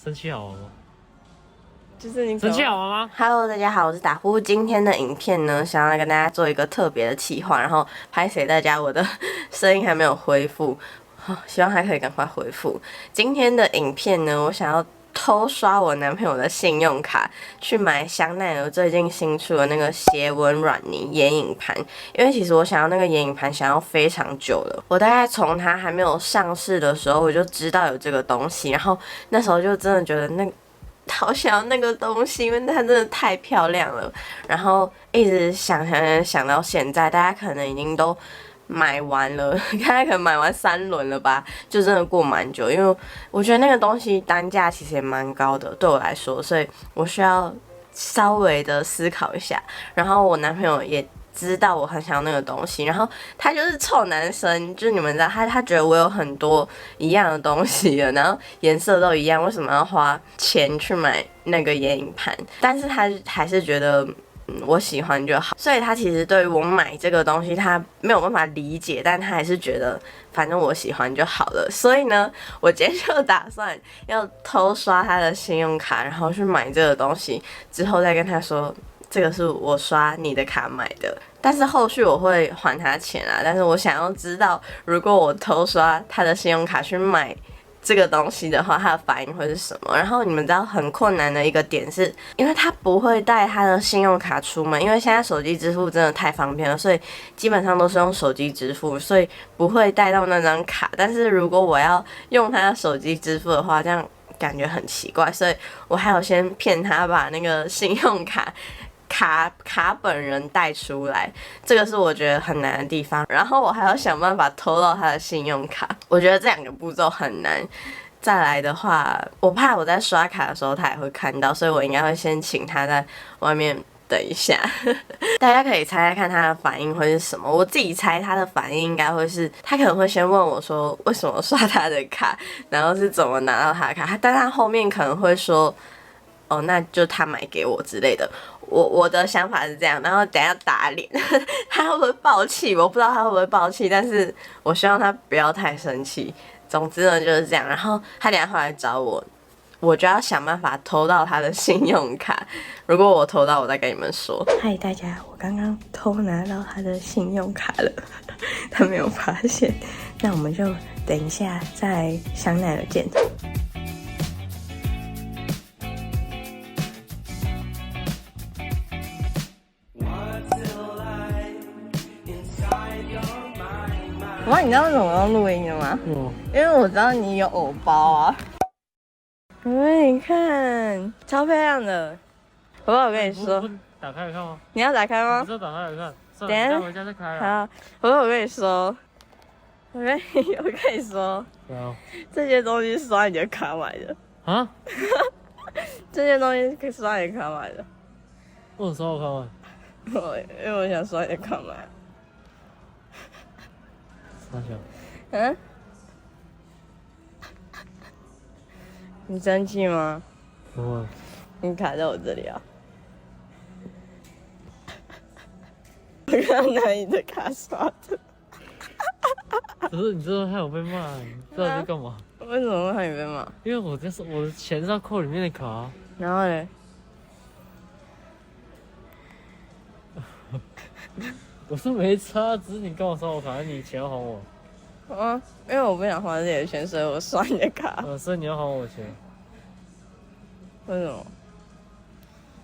生气好了吗？就是你生气好了吗 ？Hello， 大家好，我是打呼。今天的影片呢，想要来跟大家做一个特别的企划，然后拍谁大家我的声音还没有恢复，希望还可以赶快恢复。今天的影片呢，我想要偷刷我男朋友的信用卡，去买香奈儿最近新出的那个斜纹软泥眼影盘。因为其实我想要那个眼影盘想要非常久了，我大概从它还没有上市的时候我就知道有这个东西，然后那时候就真的觉得好想要那个东西，因为它真的太漂亮了。然后一直想到现在，大家可能已经都买完了，大家可能买完3轮了吧，就真的过蛮久。因为我觉得那个东西单价其实也蛮高的，对我来说，所以我需要稍微的思考一下。然后我男朋友也知道我很想要那个东西，然后他就是臭男生，就是你们知道他觉得我有很多一样的东西了，然后颜色都一样，为什么要花钱去买那个眼影盘？但是他还是觉得我喜欢就好，所以他其实对于我买这个东西他没有办法理解，但他还是觉得反正我喜欢就好了。所以呢，我今天就打算要偷刷他的信用卡，然后去买这个东西，之后再跟他说这个是我刷你的卡买的，但是后续我会还他钱啦。但是我想要知道，如果我偷刷他的信用卡去买这个东西的话，他的反应会是什么？然后你们知道很困难的一个点是，因为他不会带他的信用卡出门，因为现在手机支付真的太方便了，所以基本上都是用手机支付，所以不会带到那张卡。但是如果我要用他的手机支付的话，这样感觉很奇怪，所以我还有先骗他把那个信用卡本人带出来，这个是我觉得很难的地方。然后我还要想办法偷到他的信用卡，我觉得这2个步骤很难。再来的话，我怕我在刷卡的时候他也会看到，所以我应该会先请他在外面等一下。大家可以猜猜看他的反应会是什么？我自己猜他的反应应该会是，他可能会先问我说为什么刷他的卡，然后是怎么拿到他的卡，但他后面可能会说哦，那就他买给我之类的。我的想法是这样，然后等一下打脸，他会不会爆气？我不知道他会不会爆气，但是我希望他不要太生气。总之呢就是这样，然后他等一下会来找我，我就要想办法偷到他的信用卡。如果我偷到，我再跟你们说。嗨，大家，我刚刚偷拿到他的信用卡了，他没有发现。那我们就等一下在香奈儿见。哇，你知道为什么我要录音的吗？因为我知道你有偶包啊。你看，超漂亮的。好不好？我跟你说，打开来看吗？你要打开吗？你说打开来看，算等一下了，回家再开了。好，好不好？我跟你说，我跟你说，这些东西是刷你的卡买的啊？这些东西是刷你的卡买的。为什么刷我卡买？因为我想刷你的卡买。傻笑。嗯？你生气吗？不会。你卡在我这里啊！我刚刚拿你的卡刷的。可是你知道他有被骂，你知道你在干嘛？为什么会害你被骂？因为我的钱是要扣里面的卡啊。然后嘞？我是没差，只是你跟我刷我卡，你钱要还我。因为我不想花这些钱，所以我刷你的卡。所以你要还我钱。为什么？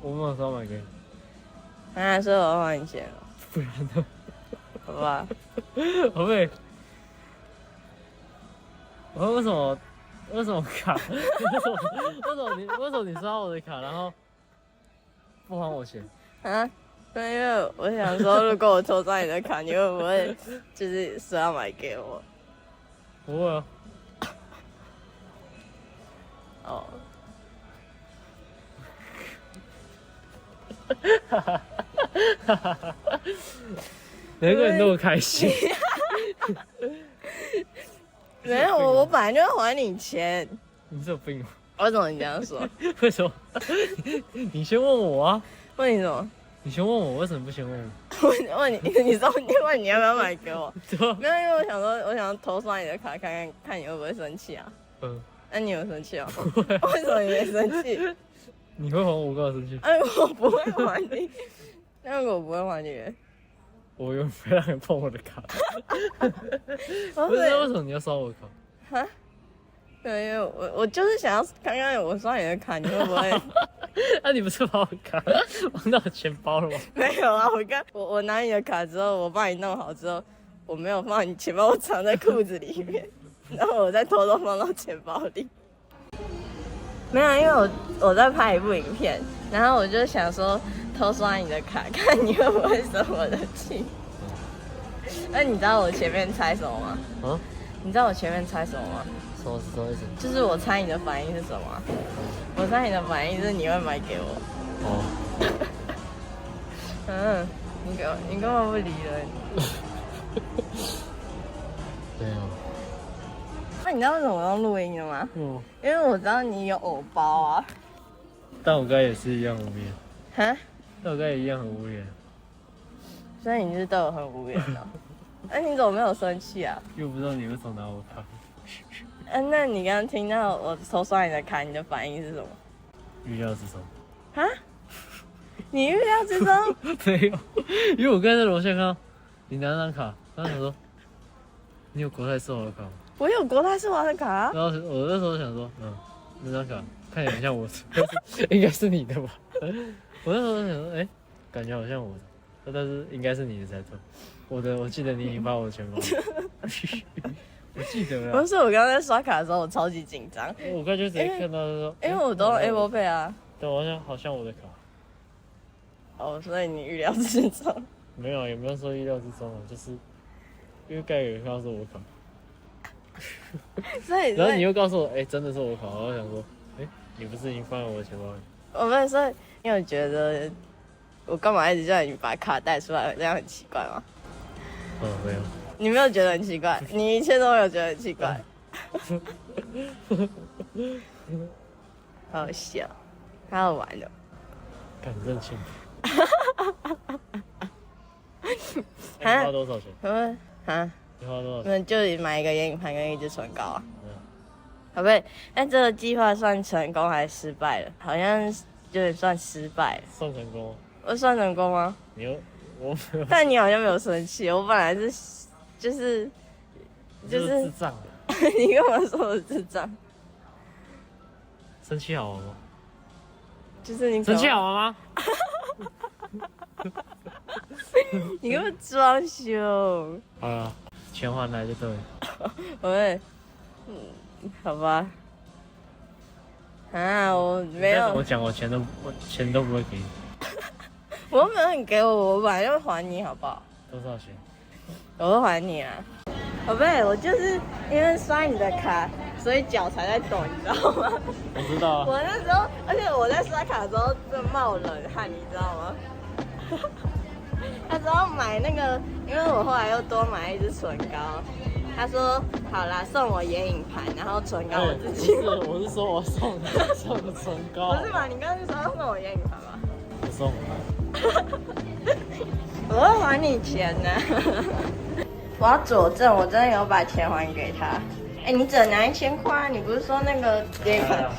我没有说买给你。所以我要还你钱了。不然呢？好吧。宝贝，为什么卡？为什么你刷我的卡，然后不还我钱？因为我想说，如果我偷刷你的卡，你会不会就是说要买给我？不会啊。哦。难怪你那么开心。没有，我本来就要还你钱。你是有病吗？为什么你这样说？为什么？你先问我啊。问你什么？你先问我，为什么不先问我？问你，你说问你要不要买给我？没有，因为我想说，我想偷刷你的卡，看你会不会生气啊。那你有生气哦？为什么你没生气？你会还我干嘛生气？哎，我不会还你。那如果我不会还你呢？我永远不会让你碰我的卡。不是，为什么你要刷我的卡？哈？对，因为我就是想要看看我刷你的卡，你会不会？那你不是把我卡放到钱包了吗？没有啊，我拿你的卡之后，我帮你弄好之后，我没有放你钱包，我藏在裤子里面，然后我再偷偷放到钱包里。没有，因为我在拍一部影片，然后我就想说偷刷你的卡，看你会不会生我的气。那你知道我前面猜什么吗？啊？你知道我前面猜什么吗？什么意思？就是我猜你的反应是什么？我猜你的反应是你会买给我。哦。嗯，你根本不理人。对啊。那你知道为什么我用录音的吗？嗯。因为我知道你有偶包啊。但我刚才也是一样无聊。哈？但我刚才也一样很无聊。所以你是对我很无聊的。那你怎么没有生气啊？又不知道你为什么拿我卡。那你刚刚听到我偷刷你的卡，你的反应是什么？预料之中。哈？你预料之中？没有，因为我刚才在楼下看到你拿那张卡，然后想说，你有国泰世华的卡吗？我有国泰世华的卡啊。然后我那时候想说，那张卡看起来很像我的，应该是你的吧？我那时候想说，感觉好像我的，但是应该是你的才对。我记得你已经把我的钱包了。我记得了。不是，我刚刚在刷卡的时候，我超级紧张。我刚就直接看到他说，因为我都用 Apple Pay 啊。对，好像我的卡。哦，所以你预料之中。没有，也没有说预料之中啊，就是因为盖有人告诉我卡。所以，然后你又告诉我，真的是我卡，然后想说，你不是已经放在我的钱包里？我们所以你有觉得我干嘛一直叫你把卡带出来，这样很奇怪吗？没有。你没有觉得很奇怪？你一切都没有觉得很奇怪？好笑，好好玩的。敢认钱。你花多少钱？你花多少钱？那就买一个眼影盘跟一支唇膏啊。宝贝，那这个计划算成功还是失败了？好像有点算失败了。算成功。我算成功吗？我没有。但你好像没有生气，我本来就是智障。你干嘛说我智障？生气好玩吗？就是你生气好玩吗？你根本装修。好了，钱还来就对了。喂，好吧。我没有。我讲，我钱都不会给你。我没有你给我本来就还你，好不好？多少钱？我会还你啊。宝贝，我就是因为刷你的卡，所以脚才在抖，你知道吗？我知道啊。我那时候，而且我在刷卡的时候真的冒冷汗，你知道吗？他说要买那个，因为我后来又多买一支唇膏。他说好啦，送我眼影盘，然后唇膏我自己买。我是说我送你唇膏。不是嘛？你刚刚就说要送我眼影盘吗？我送我会还你钱呢。我要佐证，我真的有把钱还给他。你只能拿1000块，你不是说那个眼影盘？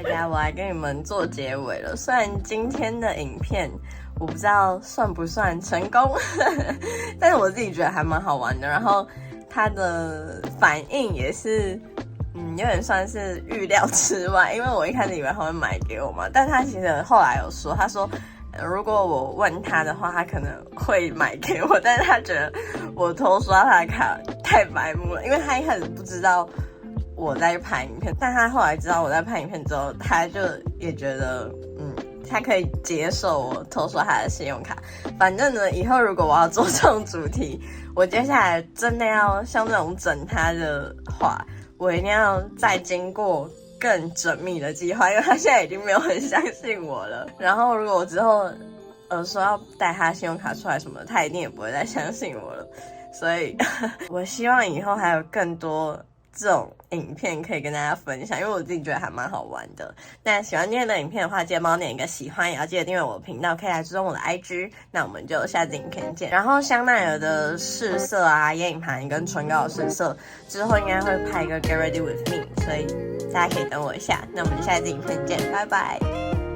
大家，我来跟你们做结尾了。虽然今天的影片我不知道算不算成功，但是我自己觉得还蛮好玩的。然后他的反应也是，有点算是预料之外。因为我一开始以为他会买给我嘛，但他其实后来有说，他说如果我问他的话，他可能会买给我，但是他觉得我偷刷他的卡太白目了，因为他一开始不知道我在拍影片，但他后来知道我在拍影片之后，他就也觉得，他可以接受我偷刷他的信用卡。反正呢，以后如果我要做这种主题，我接下来真的要像这种整他的话，我一定要再经过更缜密的计划，因为他现在已经没有很相信我了。然后如果我之后说要带他信用卡出来什么的，他一定也不会再相信我了。所以我希望以后还有更多这种影片可以跟大家分享，因为我自己觉得还蛮好玩的。那喜欢今天的影片的话，记得帮我点一个喜欢，也要记得订阅我的频道，可以来追踪我的 IG。那我们就下次影片见。然后香奈儿的试色啊、眼影盘跟唇膏的试色，之后应该会拍一个 Get Ready With Me， 所以大家可以等我一下。那我们就下次影片见，拜拜。